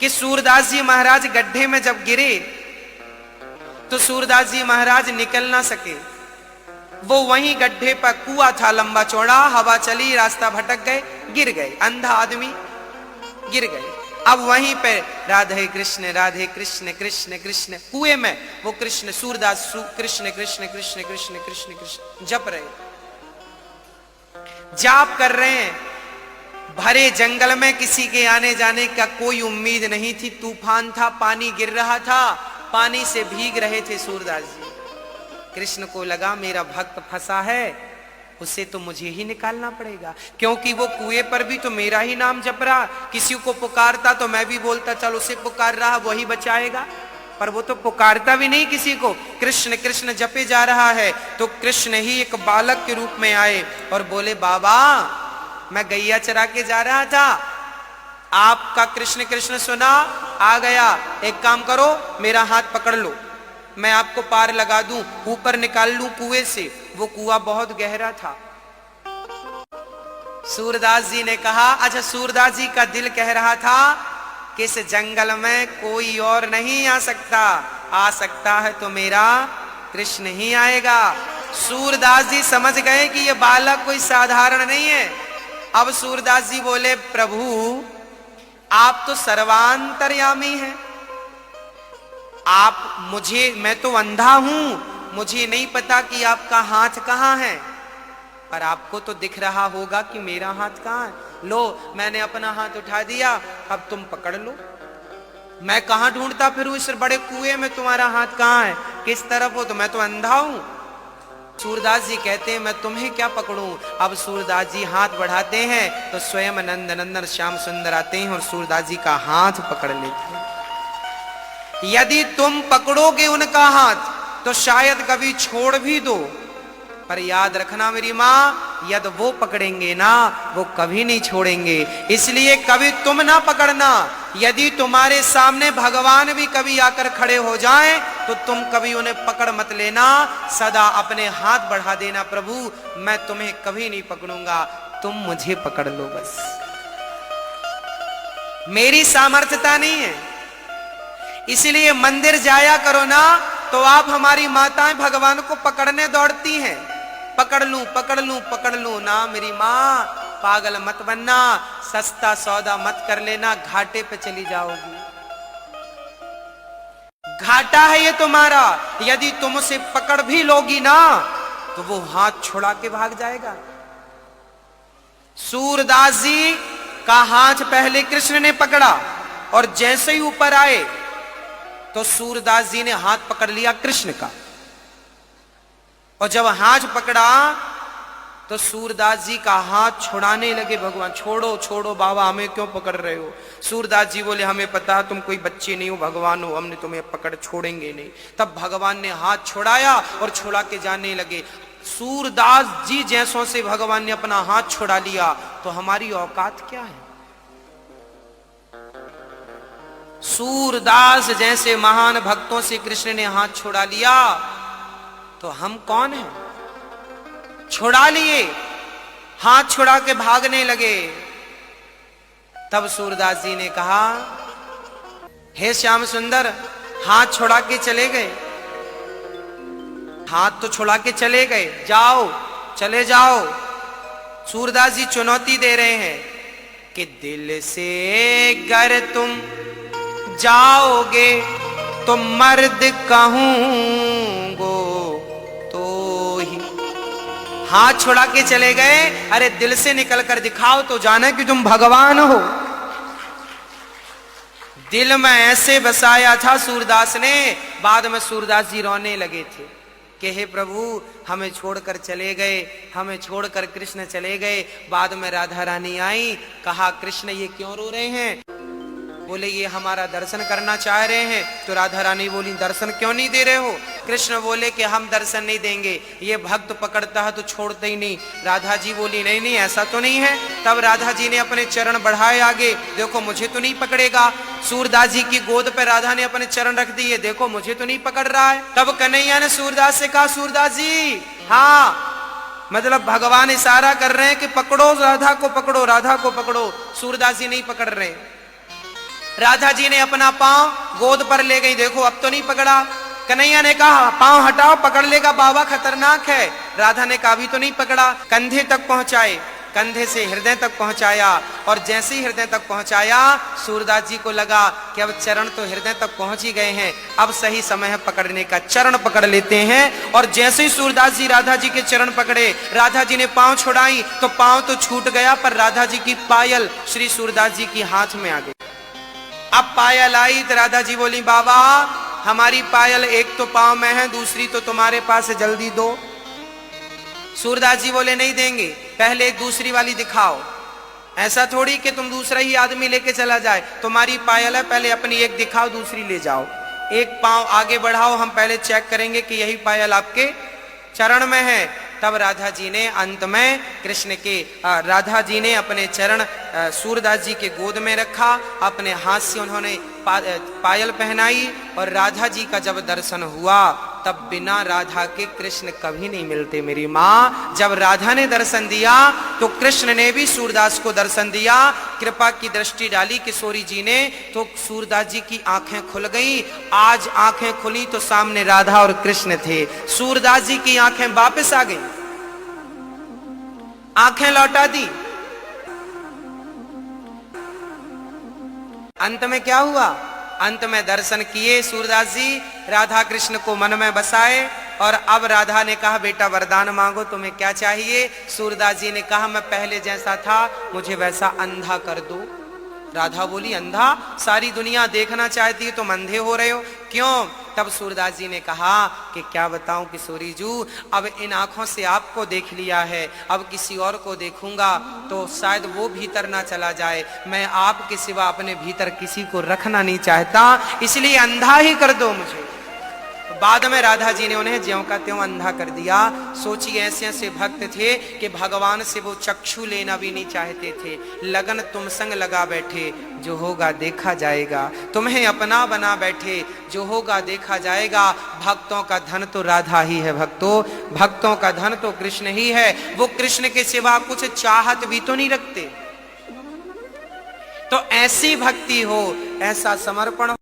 कि सूरदास जी महाराज गड्ढे में जब गिरे तो सूरदास जी महाराज निकल ना सके। वो वहीं गड्ढे पर कुआं था लंबा चौड़ा, हवा चली, रास्ता भटक गए, गिर गए, अंधा आदमी गिर गए। अब वहीं पे राधे कृष्ण कृष्ण कृष्ण कुएं में वो कृष्ण सूरदास कृष्ण कृष्ण कृष्ण कृष्ण कृष्ण कृष्ण जप रहे, जाप कर रहे हैं। भरे जंगल में किसी के आने जाने का कोई उम्मीद नहीं थी। तूफान था, पानी गिर रहा था, पानी से भीग रहे थे सूरदास जी। कृष्ण को लगा मेरा भक्त फंसा है, उसे तो मुझे ही निकालना पड़ेगा, क्योंकि वो कुएं पर भी तो मेरा ही नाम जप रहा, किसी को पुकारता तो मैं भी बोलता चल उसे पुकार रहा, वही बचाएगा, पर वो तो पुकारता भी नहीं किसी को। कृष्ण कृष्ण जपे जा रहा है तो कृष्ण ही एक बालक के रूप में आए और बोले बाबा मैं गैया चरा के जा रहा था, आपका कृष्ण कृष्ण सुना, आ गया, एक काम करो मेरा हाथ पकड़ लो, मैं आपको पार लगा दूं, ऊपर निकाल लूं कुएं से। वो कुआं बहुत गहरा था। सूरदास जी ने कहा, अच्छा सूरदास जी का दिल कह रहा था कि इस जंगल में कोई और नहीं आ सकता है तो मेरा कृष्ण ही आएगा। सूरदास जी समझ गए कि ये बालक कोई साधारण नहीं है। अब सूरदास जी बोले प्रभु आप तो सर्वांतर्यामी हैं, आप मैं तो अंधा हूं, मुझे नहीं पता कि आपका हाथ कहां है, पर आपको तो दिख रहा होगा कि मेरा हाथ कहां है। लो मैंने अपना हाथ उठा दिया, अब तुम पकड़ लो। मैं कहां ढूंढता फिरूं इस बड़े कुएं में, तुम्हारा हाथ कहां है, किस तरफ हो, तो मैं तो अंधा हूं। सूरदास जी कहते हैं मैं तुम्हें क्या पकड़ूं। अब सूरदास जी हाथ बढ़ाते हैं तो स्वयं नंद नंदन श्याम सुंदर आते हैं और सूरदास जी का हाथ पकड़ लेते हैं। यदि तुम पकड़ोगे उनका हाथ तो शायद कभी छोड़ भी दो, पर याद रखना मेरी माँ, यदि वो पकड़ेंगे ना वो कभी नहीं छोड़ेंगे, इसलिए कभी तुम ना पकड़ना। यदि तुम्हारे सामने भगवान भी कभी आकर खड़े हो जाएं तो तुम कभी उन्हें पकड़ मत लेना, सदा अपने हाथ बढ़ा देना, प्रभु मैं तुम्हें कभी नहीं पकड़ूंगा, तुम मुझे पकड़ लो बस। मेरी सामर्थ्यता नहीं है, इसलिए मंदिर जाया करो ना तो आप हमारी माताएं भगवान को पकड़ने दौड़ती हैं, पकड़ लूं पकड़ लूं पकड़ लूं ना मेरी मां, पागल मत बनना, सस्ता सौदा मत कर लेना, घाटे पे चली जाओगी। घाटा है ये तुम्हारा, यदि तुम उसे पकड़ भी लोगी ना तो वो हाथ छुड़ा के भाग जाएगा। सूरदास जी का हाथ पहले कृष्ण ने पकड़ा और जैसे ही ऊपर आए तो सूरदास जी ने हाथ पकड़ लिया कृष्ण का, और जब हाथ पकड़ा तो सूरदास जी का हाथ छुड़ाने लगे भगवान। छोड़ो छोड़ो बाबा, हमें क्यों पकड़ रहे हो। सूरदास जी बोले हमें पता है तुम कोई बच्चे नहीं हो, भगवान हो, हमने तुम्हें पकड़ छोड़ेंगे नहीं। तब भगवान ने हाथ छुड़ाया और छुड़ा के जाने लगे। सूरदास जी जैसों से भगवान ने अपना हाथ छुड़ा लिया तो हमारी औकात क्या है। सूरदास जैसे महान भक्तों से कृष्ण ने हाथ छुड़ा लिया तो हम कौन हैं। छुड़ा लिए, हाथ छुड़ा के भागने लगे। तब सूरदास जी ने कहा हे श्याम सुंदर, हाथ छुड़ा के चले गए, हाथ तो छुड़ा के चले गए, जाओ चले जाओ। सूरदास जी चुनौती दे रहे हैं कि दिल से अगर तुम जाओगे तो मर्द कहूंगो तो ही। हाथ छुड़ा के चले गए, अरे दिल से निकल कर दिखाओ तो जाने कि तुम भगवान हो। दिल में ऐसे बसाया था सूरदास ने, बाद में सूरदास जी रोने लगे थे कि हे प्रभु हमें छोड़कर चले गए, हमें छोड़कर कृष्ण चले गए। बाद में राधा रानी आई, कहा कृष्ण ये क्यों रो रहे हैं। बोले ये हमारा दर्शन करना चाह रहे हैं। तो राधा रानी बोली दर्शन क्यों नहीं दे रहे हो। कृष्ण बोले कि हम दर्शन नहीं देंगे, ये भक्त पकड़ता है तो छोड़ते ही नहीं। राधा जी बोली नहीं नहीं ऐसा तो नहीं है। तब राधा जी ने अपने चरण बढ़ाए आगे, देखो मुझे तो नहीं पकड़ेगा। सूरदास जी की गोद पर राधा ने अपने चरण रख दिए, देखो मुझे तो नहीं पकड़ रहा है। तब कन्हैया ने सूरदास से कहा सूरदास जी, हाँ मतलब भगवान इशारा कर रहे हैं कि पकड़ो राधा को, पकड़ो राधा को पकड़ो। सूरदास जी नहीं पकड़ रहे। राधा जी ने अपना पांव गोद पर ले गई, देखो अब तो नहीं पकड़ा। कन्हैया ने कहा पांव हटाओ, पकड़ लेगा बाबा, खतरनाक है। राधा ने कहा अभी तो नहीं पकड़ा। कंधे तक पहुंचाए, कंधे से हृदय तक पहुंचाया, और जैसे ही हृदय तक पहुंचाया सूरदास जी को लगा कि अब चरण तो हृदय तक पहुंच ही गए हैं, अब सही समय है पकड़ने का, चरण पकड़ लेते हैं। और जैसे ही सूरदास जी राधा जी के चरण पकड़े, राधा जी ने पांव छुड़ाई तो पांव तो छूट गया, पर राधा जी की पायल श्री सूरदास जी की हाथ में आ गई। अब पायल आई तो राधा जी बोली बाबा हमारी पायल एक तो पांव में है, दूसरी तो तुम्हारे पास है, जल्दी दो। सूरदास जी बोले नहीं देंगे, पहले एक दूसरी वाली दिखाओ। ऐसा थोड़ी कि तुम दूसरा ही आदमी लेके चला जाए, तुम्हारी पायल है, पहले अपनी एक दिखाओ, दूसरी ले जाओ। एक पांव आगे बढ़ाओ, हम पहले चेक करेंगे कि यही पायल आपके चरण में है। तब राधा जी ने अंत में कृष्ण के राधा जी ने अपने चरण सूरदास जी के गोद में रखा, अपने हाथ से उन्होंने पायल पहनाई। और राधा जी का जब दर्शन हुआ तब बिना राधा के कृष्ण कभी नहीं मिलते मेरी माँ। जब राधा ने दर्शन दिया तो कृष्ण ने भी सूरदास को दर्शन दिया। कृपा की दृष्टि डाली किशोरी जी ने तो सूरदास जी की आंखें खुल गई। आज आंखें खुली तो सामने राधा और कृष्ण थे। सूरदास जी की आंखें वापस आ गई, आंखें लौटा दी। अंत में क्या हुआ? अंत में दर्शन किए सूरदास जी, राधा कृष्ण को मन में बसाए। और अब राधा ने कहा बेटा वरदान मांगो, तुम्हें क्या चाहिए? सूरदास जी ने कहा मैं पहले जैसा था मुझे वैसा अंधा कर दो। राधा बोली अंधा? सारी दुनिया देखना चाहती है, तुम अंधे हो रहे हो, क्यों? तब सूरदास जी ने कहा कि क्या बताऊं किशोरी जू, अब इन आंखों से आपको देख लिया है, अब किसी और को देखूंगा तो शायद वो भीतर ना चला जाए। मैं आपके सिवा अपने भीतर किसी को रखना नहीं चाहता, इसलिए अंधा ही कर दो मुझे। बाद में राधा जी ने उन्हें ज्यों का त्यों अंधा कर दिया। सोचिए ऐसे ऐसे भक्त थे कि भगवान से वो चक्षु लेना भी नहीं चाहते थे। लगन तुम संग लगा बैठे, जो होगा देखा जाएगा। तुम्हें अपना बना बैठे, जो होगा देखा जाएगा। भक्तों का धन तो राधा ही है भक्तों, भक्तों का धन तो कृष्ण ही है। वो कृष्ण के सिवा कुछ चाहत भी तो नहीं रखते। तो ऐसी भक्ति हो, ऐसा समर्पण